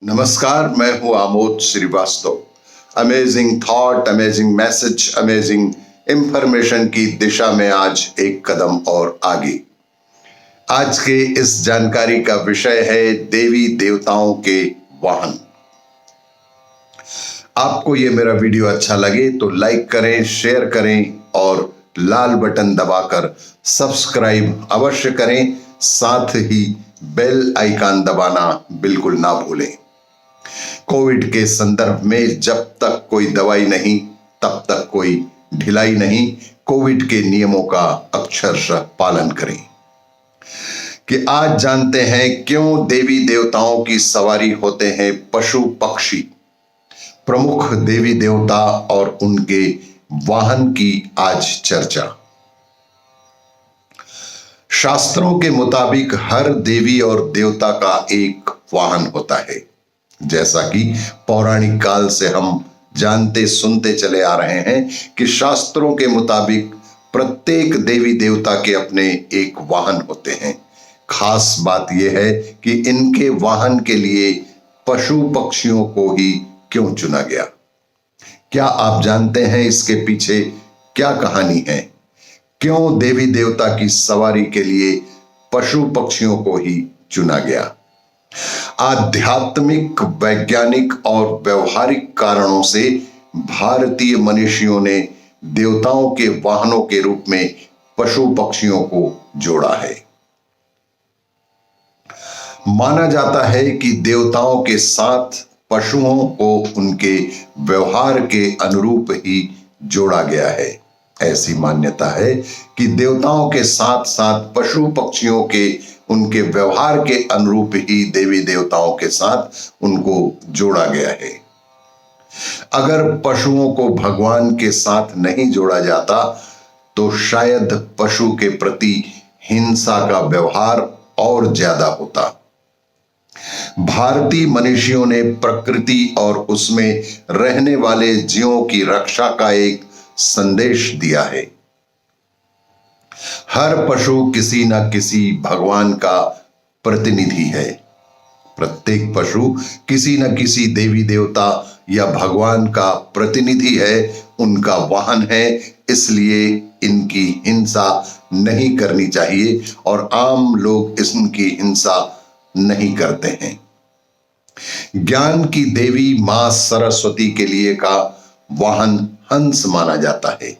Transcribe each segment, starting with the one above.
नमस्कार, मैं हूं Amod Srivastava. Amazing thought, amazing message, amazing information की दिशा में आज एक कदम और आगे। आज के इस जानकारी का विषय है देवी देवताओं के वाहन। आपको ये मेरा वीडियो अच्छा लगे तो लाइक करें, शेयर करें और लाल बटन दबाकर सब्सक्राइब अवश्य करें। साथ ही बेल आइकन दबाना बिल्कुल ना भूलें। कोविड के संदर्भ में जब तक कोई दवाई नहीं तब तक कोई ढिलाई नहीं। कोविड के नियमों का अक्षरशः पालन करें। कि आज जानते हैं क्यों देवी देवताओं की सवारी होते हैं पशु पक्षी। प्रमुख देवी देवता और उनके वाहन की आज चर्चा। शास्त्रों के मुताबिक हर देवी और देवता का एक वाहन होता है। जैसा कि पौराणिक काल से हम जानते सुनते चले आ रहे हैं कि शास्त्रों के मुताबिक प्रत्येक देवी देवता के अपने एक वाहन होते हैं। खास बात यह है कि इनके वाहन के लिए पशु पक्षियों को ही क्यों चुना गया। क्या आप जानते हैं इसके पीछे क्या कहानी है? क्यों देवी देवता की सवारी के लिए पशु पक्षियों को ही चुना गया? आध्यात्मिक, वैज्ञानिक और व्यवहारिक कारणों से भारतीय मनीषियों ने देवताओं के वाहनों के रूप में पशु पक्षियों को जोड़ा है। माना जाता है कि देवताओं के साथ पशुओं को उनके व्यवहार के अनुरूप ही जोड़ा गया है। ऐसी मान्यता है कि देवताओं के साथ साथ पशु पक्षियों के उनके व्यवहार के अनुरूप ही देवी देवताओं के साथ उनको जोड़ा गया है। अगर पशुओं को भगवान के साथ नहीं जोड़ा जाता तो शायद पशु के प्रति हिंसा का व्यवहार और ज्यादा होता। भारतीय मनीषियों ने प्रकृति और उसमें रहने वाले जीवों की रक्षा का एक संदेश दिया है। हर पशु किसी न किसी भगवान का प्रतिनिधि है। प्रत्येक पशु किसी न किसी देवी देवता या भगवान का प्रतिनिधि है, उनका वाहन है। इसलिए इनकी हिंसा नहीं करनी चाहिए और आम लोग इनकी हिंसा नहीं करते हैं। ज्ञान की देवी मां सरस्वती के लिए का वाहन हंस माना जाता है।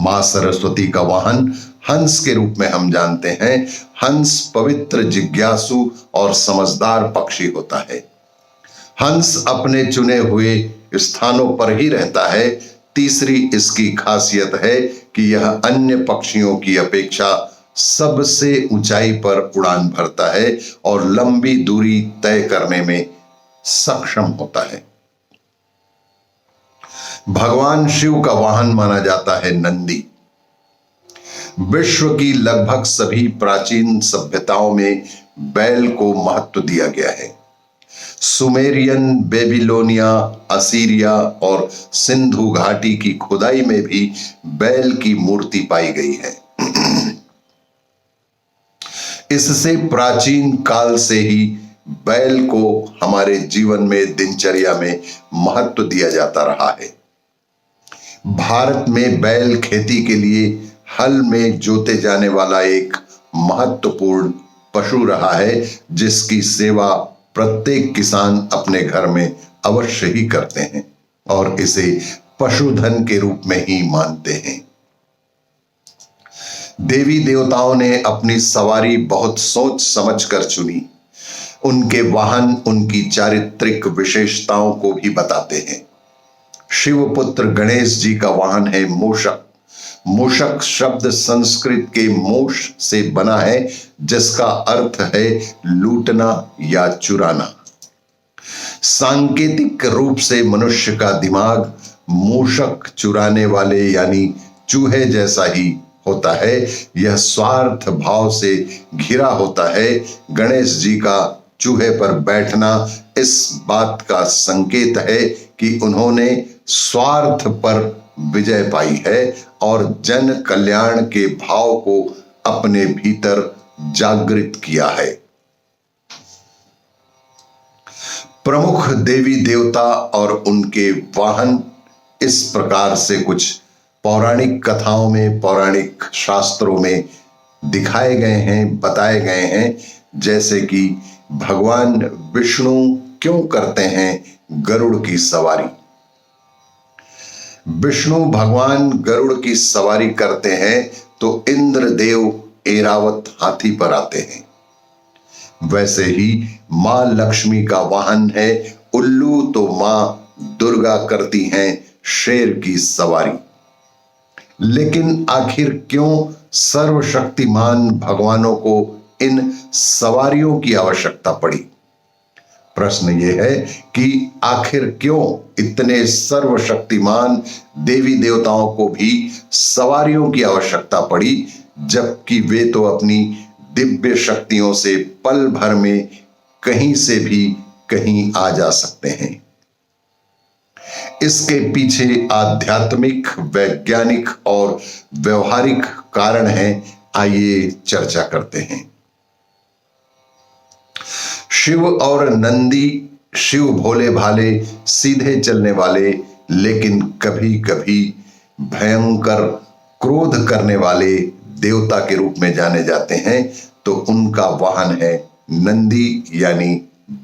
मां सरस्वती का वाहन हंस के रूप में हम जानते हैं। हंस पवित्र, जिज्ञासु और समझदार पक्षी होता है। हंस अपने चुने हुए स्थानों पर ही रहता है। तीसरी इसकी खासियत है कि यह अन्य पक्षियों की अपेक्षा सबसे ऊंचाई पर उड़ान भरता है और लंबी दूरी तय करने में सक्षम होता है। भगवान शिव का वाहन माना जाता है नंदी। विश्व की लगभग सभी प्राचीन सभ्यताओं में बैल को महत्व दिया गया है। सुमेरियन, बेबीलोनिया, असीरिया और सिंधु घाटी की खुदाई में भी बैल की मूर्ति पाई गई है। इससे प्राचीन काल से ही बैल को हमारे जीवन में, दिनचर्या में महत्व दिया जाता रहा है। भारत में बैल खेती के लिए हल में जोते जाने वाला एक महत्वपूर्ण पशु रहा है, जिसकी सेवा प्रत्येक किसान अपने घर में अवश्य ही करते हैं और इसे पशुधन के रूप में ही मानते हैं। देवी देवताओं ने अपनी सवारी बहुत सोच समझ कर चुनी। उनके वाहन उनकी चारित्रिक विशेषताओं को भी बताते हैं। शिवपुत्र गणेश जी का वाहन है मूषक। मूषक शब्द संस्कृत के मोश से बना है, जिसका अर्थ है लूटना या चुराना। सांकेतिक रूप से मनुष्य का दिमाग मूषक चुराने वाले यानी चूहे जैसा ही होता है। यह स्वार्थ भाव से घिरा होता है। गणेश जी का चूहे पर बैठना इस बात का संकेत है कि उन्होंने स्वार्थ पर विजय पाई है और जन कल्याण के भाव को अपने भीतर जागृत किया है। प्रमुख देवी देवता और उनके वाहन इस प्रकार से कुछ पौराणिक कथाओं में, पौराणिक शास्त्रों में दिखाए गए हैं, बताए गए हैं। जैसे कि भगवान विष्णु क्यों करते हैं गरुड़ की सवारी। विष्णु भगवान गरुड़ की सवारी करते हैं तो इंद्रदेव ऐरावत हाथी पर आते हैं। वैसे ही मां लक्ष्मी का वाहन है उल्लू, तो मां दुर्गा करती हैं शेर की सवारी। लेकिन आखिर क्यों सर्वशक्तिमान भगवानों को इन सवारियों की आवश्यकता पड़ी? प्रश्न यह है कि आखिर क्यों इतने सर्वशक्तिमान देवी देवताओं को भी सवारियों की आवश्यकता पड़ी, जबकि वे तो अपनी दिव्य शक्तियों से पल भर में कहीं से भी कहीं आ जा सकते हैं। इसके पीछे आध्यात्मिक, वैज्ञानिक और व्यवहारिक कारण हैं। आइए चर्चा करते हैं। शिव और नंदी, शिव भोले भाले, सीधे चलने वाले, लेकिन कभी कभी भयंकर क्रोध करने वाले देवता के रूप में जाने जाते हैं। तो उनका वाहन है नंदी यानी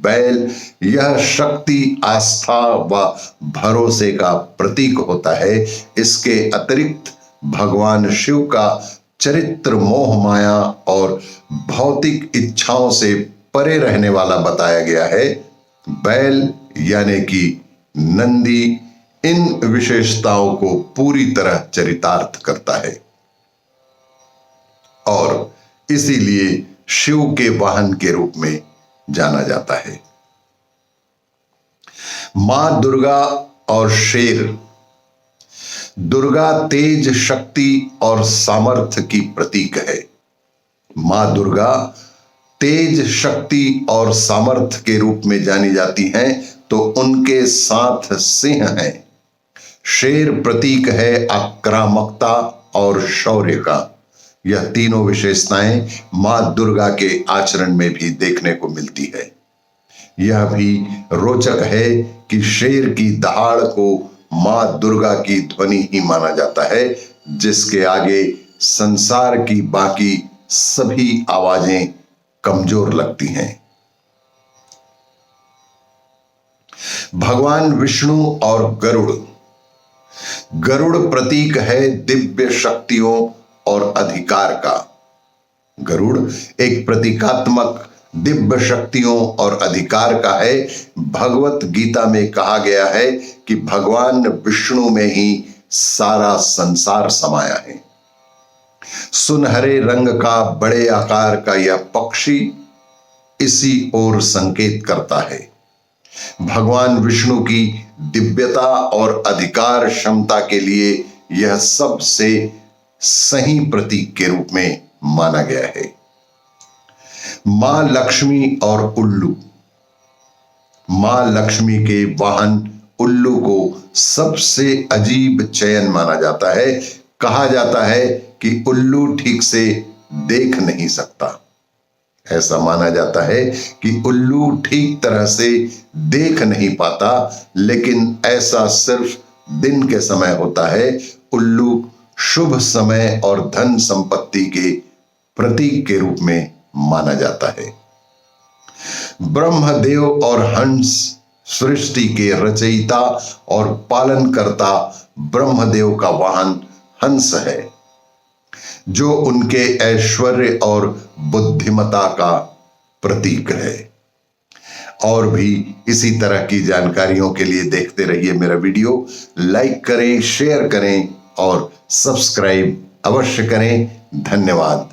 बैल। यह शक्ति, आस्था व भरोसे का प्रतीक होता है। इसके अतिरिक्त भगवान शिव का चरित्र मोह माया और भौतिक इच्छाओं से परे रहने वाला बताया गया है। बैल यानी कि नंदी इन विशेषताओं को पूरी तरह चरितार्थ करता है और इसीलिए शिव के वाहन के रूप में जाना जाता है। मां दुर्गा और शेर। दुर्गा तेज, शक्ति और सामर्थ्य की प्रतीक है। मां दुर्गा तेज, शक्ति और सामर्थ्य के रूप में जानी जाती हैं, तो उनके साथ सिंह है। शेर प्रतीक है आक्रामकता और शौर्य का। यह तीनों विशेषताएं मां दुर्गा के आचरण में भी देखने को मिलती है। यह भी रोचक है कि शेर की दहाड़ को मां दुर्गा की ध्वनि ही माना जाता है, जिसके आगे संसार की बाकी सभी आवाजें कमजोर लगती हैं। भगवान विष्णु और गरुड़। गरुड़ प्रतीक है दिव्य शक्तियों और अधिकार का। गरुड़ एक प्रतीकात्मक दिव्य शक्तियों और अधिकार का है। भगवत गीता में कहा गया है कि भगवान विष्णु में ही सारा संसार समाया है। सुनहरे रंग का, बड़े आकार का यह पक्षी इसी ओर संकेत करता है। भगवान विष्णु की दिव्यता और अधिकार क्षमता के लिए यह सबसे सही प्रतीक के रूप में माना गया है। मां लक्ष्मी और उल्लू। मां लक्ष्मी के वाहन उल्लू को सबसे अजीब चयन माना जाता है। कहा जाता है कि उल्लू ठीक से देख नहीं सकता। ऐसा माना जाता है कि उल्लू ठीक तरह से देख नहीं पाता, लेकिन ऐसा सिर्फ दिन के समय होता है। उल्लू शुभ समय और धन संपत्ति के प्रतीक के रूप में माना जाता है। ब्रह्मदेव और हंस। सृष्टि के रचयिता और पालनकर्ता ब्रह्मदेव का वाहन हंस है, जो उनके ऐश्वर्य और बुद्धिमता का प्रतीक है। और भी इसी तरह की जानकारियों के लिए देखते रहिए मेरा वीडियो। लाइक करें, शेयर करें और सब्सक्राइब अवश्य करें। धन्यवाद।